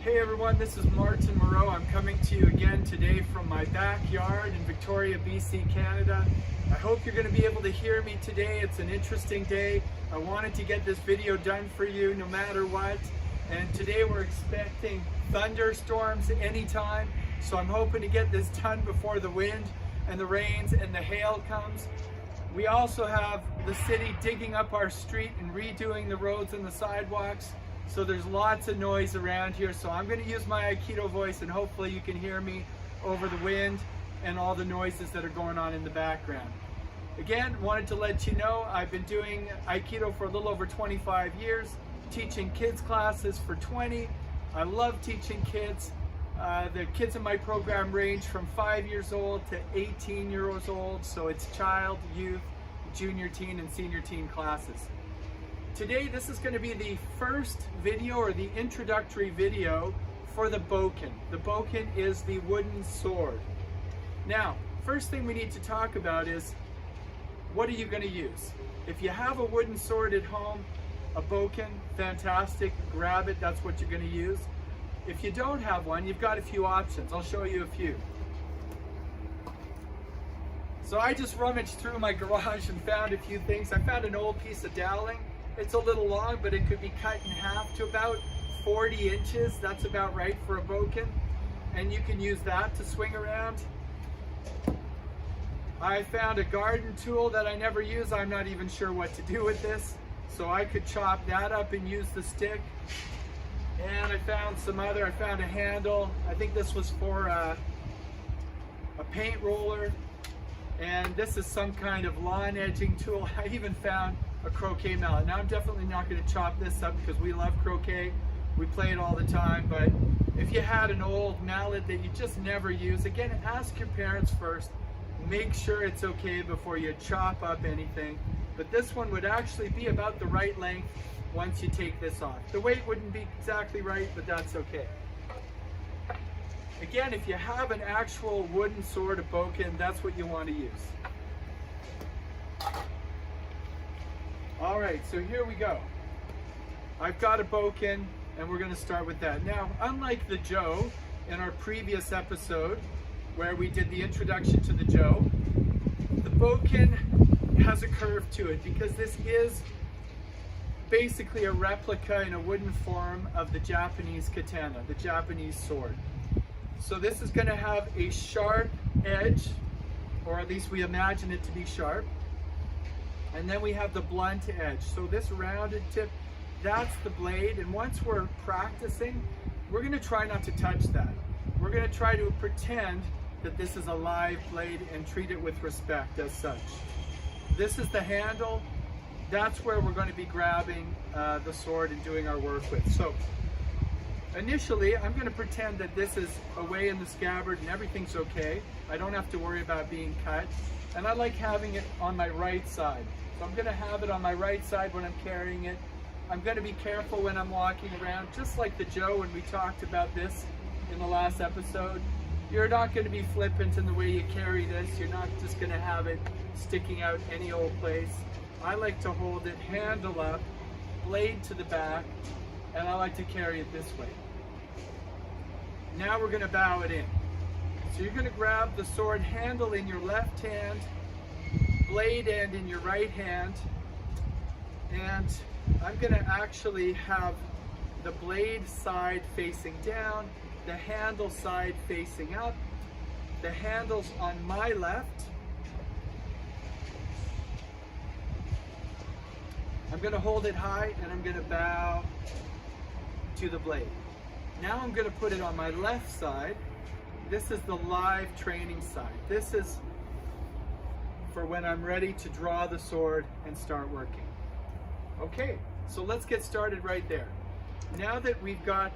Hey everyone, this is Martin Moreau. I'm coming to you again today from my backyard in Victoria, BC, Canada. I hope you're going to be able to hear me today. It's an interesting day. I wanted to get this video done for you no matter what. And today we're expecting thunderstorms anytime. So I'm hoping to get this done before the wind and the rains and the hail comes. We also have the city digging up our street and redoing the roads and the sidewalks. So there's lots of noise around here. So I'm going to use my Aikido voice and hopefully you can hear me over the wind and all the noises that are going on in the background. Again, wanted to let you know I've been doing Aikido for a little over 25 years, teaching kids classes for 20. I love teaching kids. The kids in my program range from 5 years old to 18 years old. So it's child, youth, junior teen, and senior teen classes. Today, this is going to be the first video or the introductory video for the Bokken. The Bokken is the wooden sword. Now, first thing we need to talk about is, what are you going to use? If you have a wooden sword at home, a Bokken, fantastic, grab it, that's what you're going to use. If you don't have one, you've got a few options. I'll show you a few. So I just rummaged through my garage and found a few things. I found an old piece of doweling. It's a little long, but it could be cut in half to about 40 inches. That's about right for a Bokken. And you can use that to swing around. I found a garden tool that I never use. I'm not even sure what to do with this. So I could chop that up and use the stick. And I found I found a handle. I think this was for a paint roller. And this is some kind of lawn edging tool. I even found a croquet mallet. Now I'm definitely not going to chop this up because we love croquet. We play it all the time, but if you had an old mallet that you just never use, again, ask your parents first. Make sure it's okay before you chop up anything. But this one would actually be about the right length once you take this off. The weight wouldn't be exactly right, but that's okay. Again, if you have an actual wooden sword, a Bokken, that's what you want to use. All right, so here we go. I've got a Bokken, and we're going to start with that. Now, unlike the Jo in our previous episode, where we did the introduction to the Jo, the Bokken has a curve to it because this is basically a replica in a wooden form of the Japanese katana, the Japanese sword. So this is going to have a sharp edge, or at least we imagine it to be sharp. And then we have the blunt edge. So this rounded tip, that's the blade. And once we're practicing, we're going to try not to touch that. We're going to try to pretend that this is a live blade and treat it with respect as such. This is the handle. That's where we're going to be grabbing the sword and doing our work with. So initially, I'm going to pretend that this is away in the scabbard and everything's okay. I don't have to worry about being cut. And I like having it on my right side. So I'm going to have it on my right side when I'm carrying it. I'm going to be careful when I'm walking around, just like the Jo when we talked about this in the last episode. You're not going to be flippant in the way you carry this. You're not just going to have it sticking out any old place. I like to hold it handle up, blade to the back, and I like to carry it this way. Now we're going to bow it in. So you're going to grab the sword handle in your left hand, blade end in your right hand, and I'm going to actually have the blade side facing down, the handle side facing up, the handle's on my left. I'm going to hold it high and I'm going to bow to the blade. Now I'm going to put it on my left side. This is the live training side. This is for when I'm ready to draw the sword and start working. Okay, so let's get started right there. Now that we've got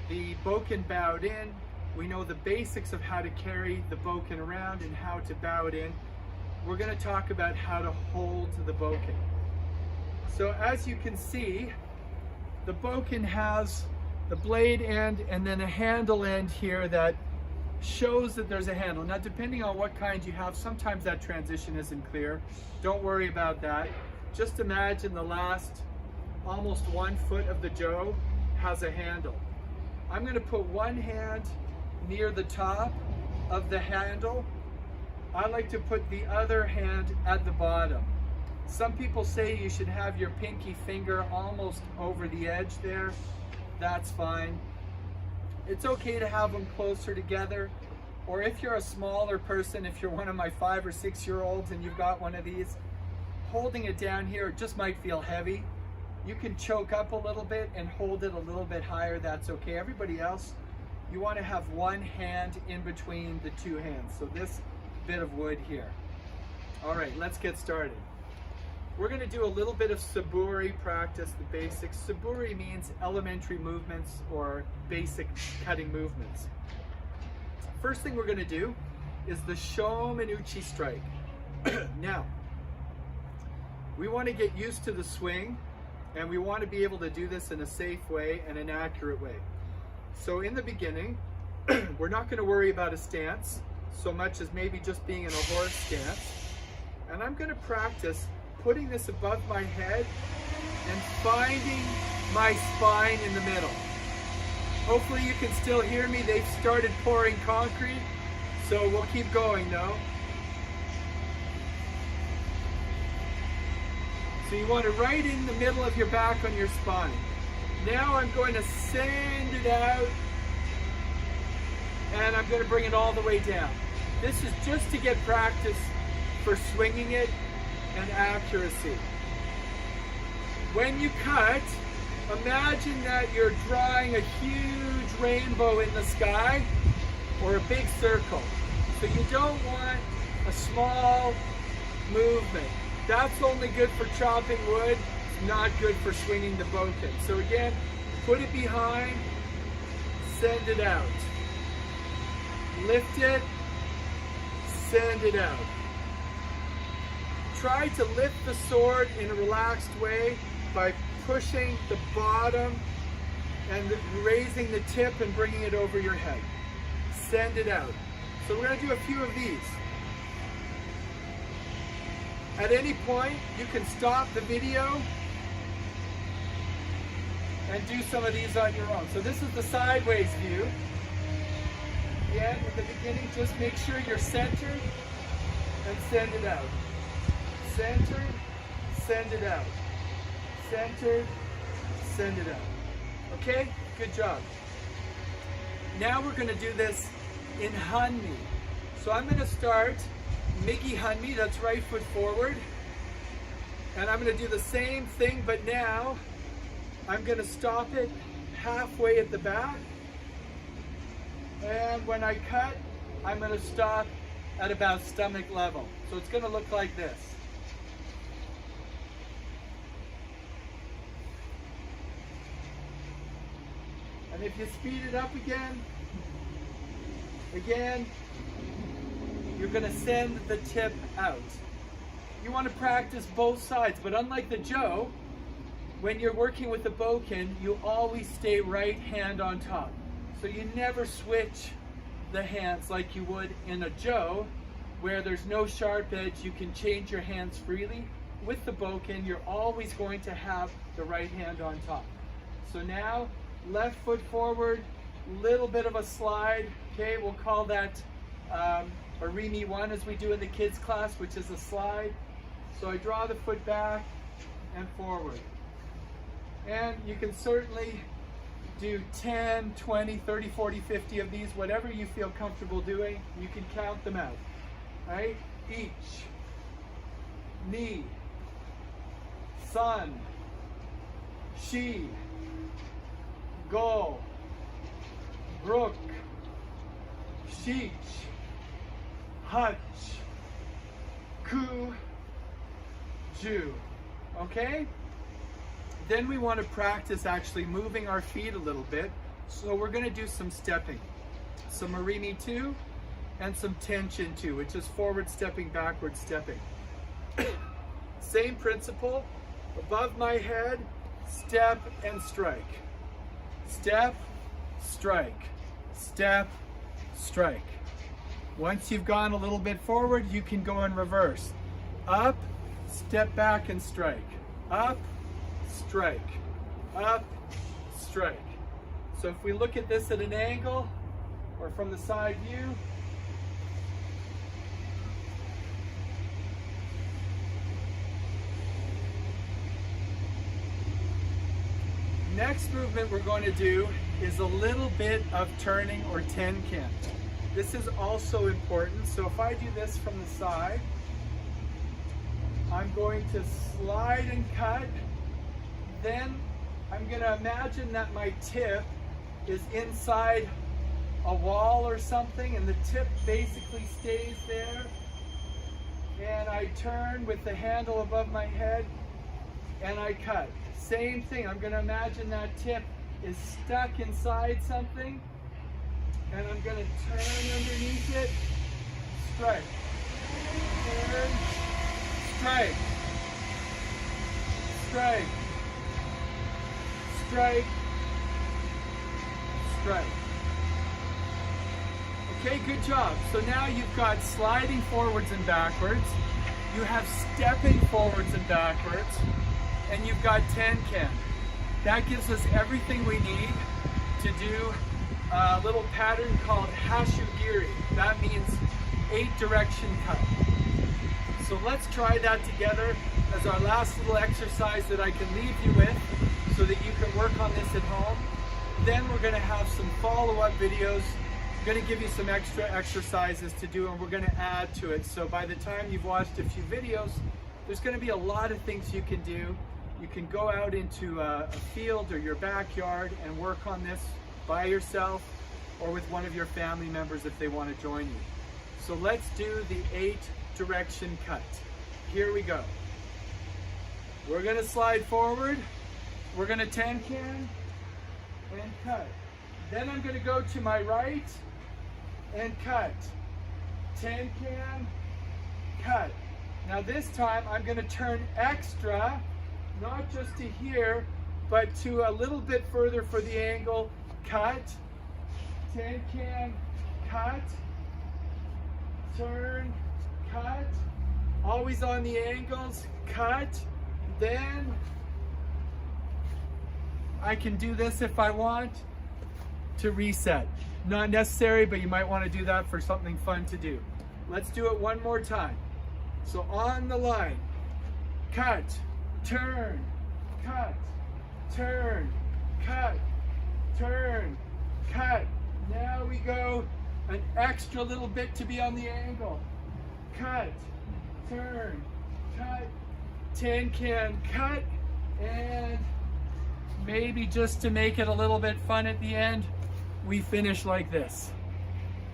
the Bokken bowed in, we know the basics of how to carry the Bokken around and how to bow it in. We're going to talk about how to hold the Bokken. So as you can see, the Bokken has the blade end and then a handle end here that shows that there's a handle. Now, depending on what kind you have, sometimes that transition isn't clear. Don't worry about that. Just imagine the last almost 1 foot of the Jo has a handle. I'm going to put one hand near the top of the handle. I like to put the other hand at the bottom. Some people say you should have your pinky finger almost over the edge there. That's fine. It's okay to have them closer together. Or if you're a smaller person, if you're one of my 5 or 6 year olds and you've got one of these, holding it down here, it just might feel heavy. You can choke up a little bit and hold it a little bit higher, that's okay. Everybody else, you want to have one hand in between the two hands. So this bit of wood here. All right, let's get started. We're going to do a little bit of saburi practice, the basics. Saburi means elementary movements or basic cutting movements. First thing we're going to do is the Shomenuchi strike. Now, we want to get used to the swing, and we want to be able to do this in a safe way and an accurate way. So in the beginning, we're not going to worry about a stance so much as maybe just being in a horse stance. And I'm going to practice putting this above my head and finding my spine in the middle. Hopefully you can still hear me. They've started pouring concrete, so we'll keep going though. So you want it right in the middle of your back on your spine. Now I'm going to send it out, and I'm going to bring it all the way down. This is just to get practice for swinging it and accuracy. When you cut, imagine that you're drawing a huge rainbow in the sky or a big circle. So you don't want a small movement. That's only good for chopping wood. It's not good for swinging the bokken. So again, put it behind, send it out. Lift it, send it out. Try to lift the sword in a relaxed way by pushing the bottom and raising the tip and bringing it over your head. Send it out. So we're going to do a few of these. At any point, you can stop the video and do some of these on your own. So this is the sideways view. Again, at the beginning, just make sure you're centered and send it out. Centered, send it out. Centered, send it out. Okay? Good job. Now we're going to do this in Hanmi. So I'm going to start Migi Hanmi, that's right foot forward. And I'm going to do the same thing, but now I'm going to stop it halfway at the back. And when I cut, I'm going to stop at about stomach level. So it's going to look like this. And if you speed it up again, you're going to send the tip out. You want to practice both sides, but unlike the Jo, when you're working with the bokken, you always stay right hand on top. So you never switch the hands like you would in a Jo, where there's no sharp edge. You can change your hands freely. With the bokken, you're always going to have the right hand on top. So now, left foot forward, little bit of a slide. Okay, we'll call that Arimi 1 as we do in the kids class, which is a slide. So I draw the foot back and forward. And you can certainly do 10, 20, 30, 40, 50 of these, whatever you feel comfortable doing. You can count them out. Right? Each, ni, san, shi, go, brook, sheech, hutch, ku, ju. Okay? Then we want to practice actually moving our feet a little bit. So we're going to do some stepping. Some Arimi 2 and some Tenshin 2, which is forward stepping, backward stepping. Same principle. Above my head, step and strike. Step, strike. Step, strike. Once you've gone a little bit forward, you can go in reverse. Up, step back and strike. Up, strike. Up, strike. So if we look at this at an angle or from the side view, next movement we're going to do is a little bit of turning or tenkan. This is also important. So if I do this from the side, I'm going to slide and cut. Then I'm going to imagine that my tip is inside a wall or something, and the tip basically stays there. And I turn with the handle above my head and I cut. Same thing, I'm going to imagine that tip is stuck inside something, and I'm going to turn underneath it, strike, turn, strike, strike, strike, strike. Okay, good job. So now you've got sliding forwards and backwards, you have stepping forwards and backwards, and you've got tenkan. That gives us everything we need to do a little pattern called hashugiri. That means 8-direction cut. So let's try that together as our last little exercise that I can leave you with so that you can work on this at home. Then we're going to have some follow-up videos. I'm going to give you some extra exercises to do, and we're going to add to it. So by the time you've watched a few videos, there's going to be a lot of things you can do. You can go out into a field or your backyard and work on this by yourself or with one of your family members if they want to join you. So let's do the 8-direction cut. Here we go. We're going to slide forward. We're going to tenkan and cut. Then I'm going to go to my right and cut. Tenkan, cut. Now this time I'm going to turn extra, not just to here, but to a little bit further for the angle. Cut, tenkan, cut, turn, cut, always on the angles, cut. Then I can do this if I want to reset. Not necessary, but you might want to do that for something fun to do. Let's do it one more time. So on the line, cut, turn, cut, turn, cut, turn, cut. Now we go an extra little bit to be on the angle. Cut, turn, cut, tenkan, cut, and maybe just to make it a little bit fun at the end, we finish like this.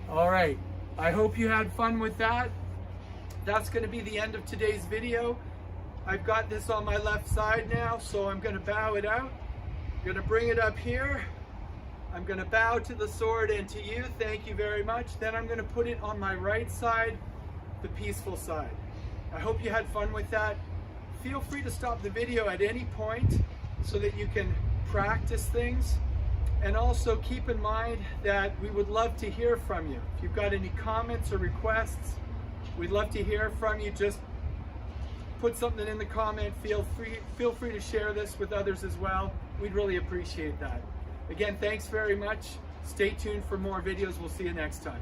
All right, I hope you had fun with that. That's going to be the end of today's video. I've got this on my left side now, so I'm going to bow it out. I'm going to bring it up here. I'm going to bow to the sword and to you. Thank you very much. Then I'm going to put it on my right side, the peaceful side. I hope you had fun with that. Feel free to stop the video at any point so that you can practice things. And also keep in mind that we would love to hear from you. If you've got any comments or requests, we'd love to hear from you. Just put something in the comment. Feel free to share this with others as well. We'd really appreciate that. Again, thanks very much. Stay tuned for more videos. We'll see you next time.